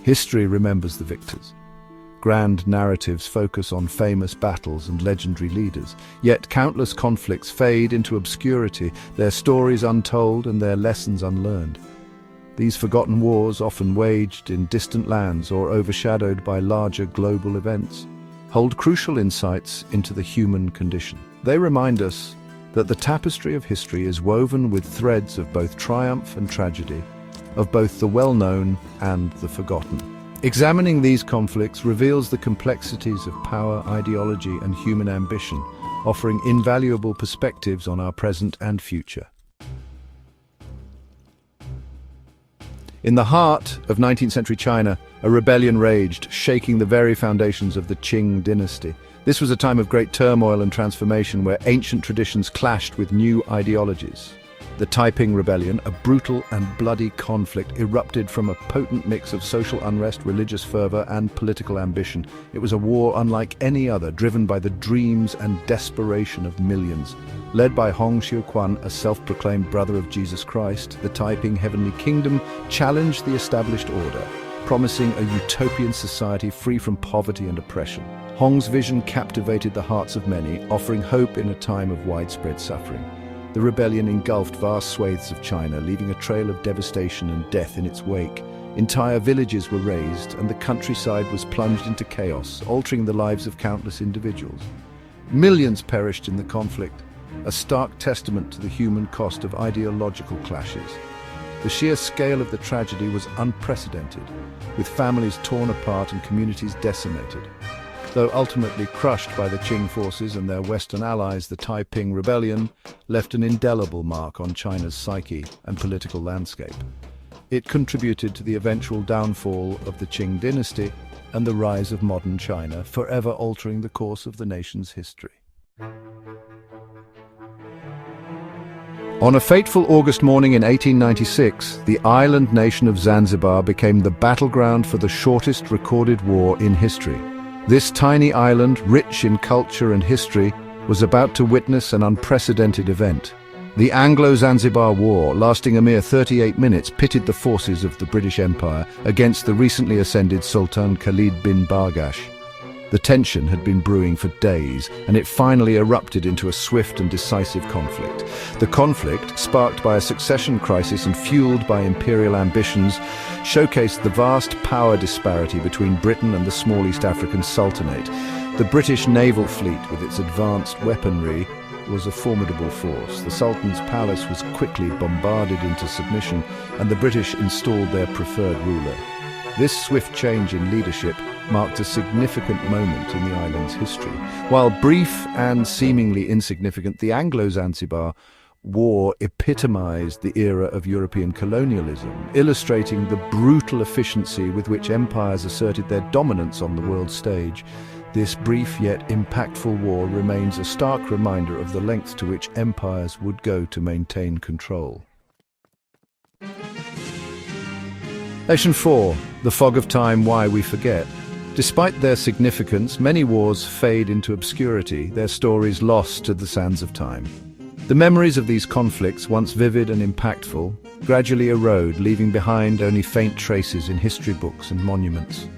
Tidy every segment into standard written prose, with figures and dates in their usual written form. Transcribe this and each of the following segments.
History remembers the victors. Grand narratives focus on famous battles and legendary leaders, yet countless conflicts fade into obscurity, their stories untold and their lessons unlearned. These forgotten wars, often waged in distant lands or overshadowed by larger global events, hold crucial insights into the human condition. They remind us that the tapestry of history is woven with threads of both triumph and tragedy, of both the well-known and the forgotten. Examining these conflicts reveals the complexities of power, ideology, and human ambition, offering invaluable perspectives on our present and future. In the heart of 19th century China, a rebellion raged, shaking the very foundations of the Qing dynasty. This was a time of great turmoil and transformation where ancient traditions clashed with new ideologies. The Taiping Rebellion, a brutal and bloody conflict, erupted from a potent mix of social unrest, religious fervor, and political ambition. It was a war unlike any other, driven by the dreams and desperation of millions. Led by Hong Xiuquan, a self-proclaimed brother of Jesus Christ, the Taiping Heavenly Kingdom challenged the established order, promising a utopian society free from poverty and oppression. Hong's vision captivated the hearts of many, offering hope in a time of widespread suffering. The rebellion engulfed vast swathes of China, leaving a trail of devastation and death in its wake. Entire villages were razed, and the countryside was plunged into chaos, altering the lives of countless individuals. Millions perished in the conflict, a stark testament to the human cost of ideological clashes. The sheer scale of the tragedy was unprecedented, with families torn apart and communities decimated. Though ultimately crushed by the Qing forces and their Western allies, the Taiping Rebellion left an indelible mark on China's psyche and political landscape. It contributed to the eventual downfall of the Qing dynasty and the rise of modern China, forever altering the course of the nation's history. On a fateful August morning in 1896, the island nation of Zanzibar became the battleground for the shortest recorded war in history. This tiny island, rich in culture and history, was about to witness an unprecedented event. The Anglo-Zanzibar War, lasting a mere 38 minutes, pitted the forces of the British Empire against the recently ascended Sultan Khalid bin Bargash. The tension had been brewing for days, and it finally erupted into a swift and decisive conflict. The conflict, sparked by a succession crisis and fueled by imperial ambitions, showcased the vast power disparity between Britain and the small East African Sultanate. The British naval fleet, with its advanced weaponry, was a formidable force. The Sultan's palace was quickly bombarded into submission, and the British installed their preferred ruler. This swift change in leadership marked a significant moment in the island's history. While brief and seemingly insignificant, the Anglo-Zanzibar War epitomized the era of European colonialism, illustrating the brutal efficiency with which empires asserted their dominance on the world stage. This brief yet impactful war remains a stark reminder of the lengths to which empires would go to maintain control. Lesson 4. The Fog of Time, Why We Forget. Despite their significance, many wars fade into obscurity, their stories lost to the sands of time. The memories of these conflicts, once vivid and impactful, gradually erode, leaving behind only faint traces in history books and monuments.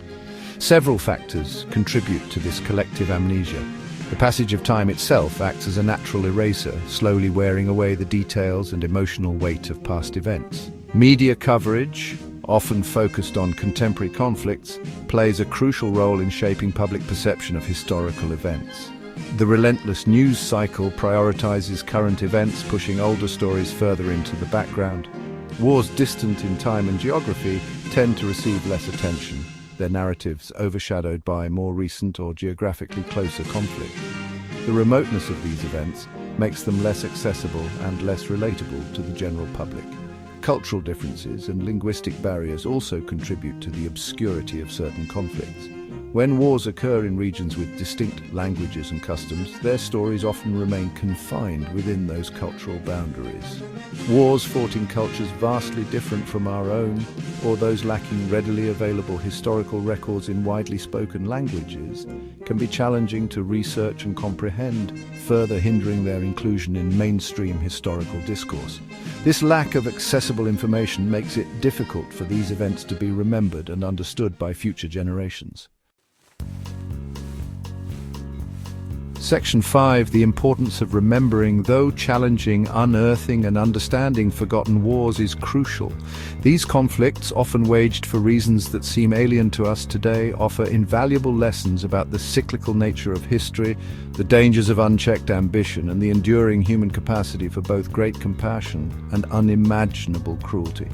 Several factors contribute to this collective amnesia. The passage of time itself acts as a natural eraser, slowly wearing away the details and emotional weight of past events. Media coverage, often focused on contemporary conflicts, plays a crucial role in shaping public perception of historical events. The relentless news cycle prioritizes current events, pushing older stories further into the background. Wars distant in time and geography tend to receive less attention, their narratives overshadowed by more recent or geographically closer conflicts. The remoteness of these events makes them less accessible and less relatable to the general public. Cultural differences and linguistic barriers also contribute to the obscurity of certain conflicts. When wars occur in regions with distinct languages and customs, their stories often remain confined within those cultural boundaries. Wars fought in cultures vastly different from our own, or those lacking readily available historical records in widely spoken languages, can be challenging to research and comprehend, further hindering their inclusion in mainstream historical discourse. This lack of accessible information makes it difficult for these events to be remembered and understood by future generations. Section 5. The importance of remembering, though challenging, unearthing and understanding forgotten wars is crucial. These conflicts, often waged for reasons that seem alien to us today, offer invaluable lessons about the cyclical nature of history, the dangers of unchecked ambition, and the enduring human capacity for both great compassion and unimaginable cruelty.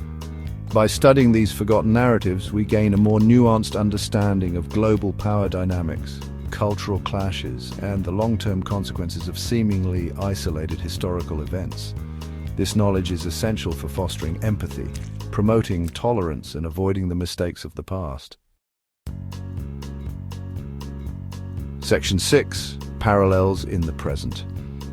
By studying these forgotten narratives, we gain a more nuanced understanding of global power dynamics, cultural clashes, and the long-term consequences of seemingly isolated historical events. This knowledge is essential for fostering empathy, promoting tolerance, and avoiding the mistakes of the past. Section 6. Parallels in the present.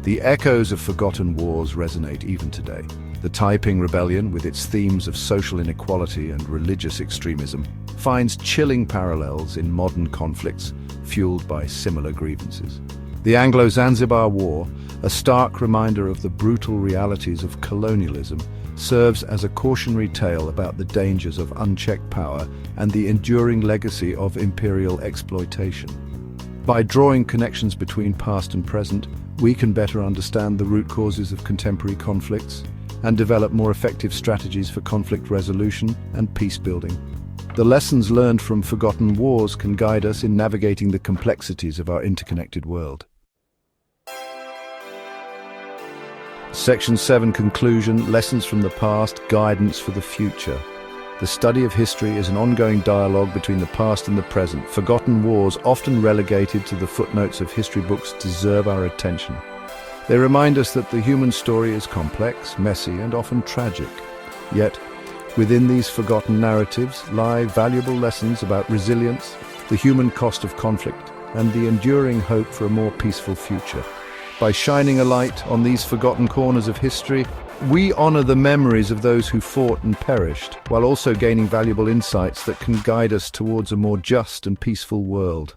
The echoes of forgotten wars resonate even today. The Taiping Rebellion, with its themes of social inequality and religious extremism, finds chilling parallels in modern conflicts fueled by similar grievances. The Anglo-Zanzibar War, a stark reminder of the brutal realities of colonialism, serves as a cautionary tale about the dangers of unchecked power and the enduring legacy of imperial exploitation. By drawing connections between past and present, we can better understand the root causes of contemporary conflicts and develop more effective strategies for conflict resolution and peace building. The lessons learned from forgotten wars can guide us in navigating the complexities of our interconnected world. Section 7. Conclusion. Lessons from the past, guidance for the future. The study of history is an ongoing dialogue between the past and the present. Forgotten wars, often relegated to the footnotes of history books, deserve our attention. They remind us that the human story is complex, messy, and often tragic. Yet, within these forgotten narratives lie valuable lessons about resilience, the human cost of conflict, and the enduring hope for a more peaceful future. By shining a light on these forgotten corners of history, we honor the memories of those who fought and perished, while also gaining valuable insights that can guide us towards a more just and peaceful world.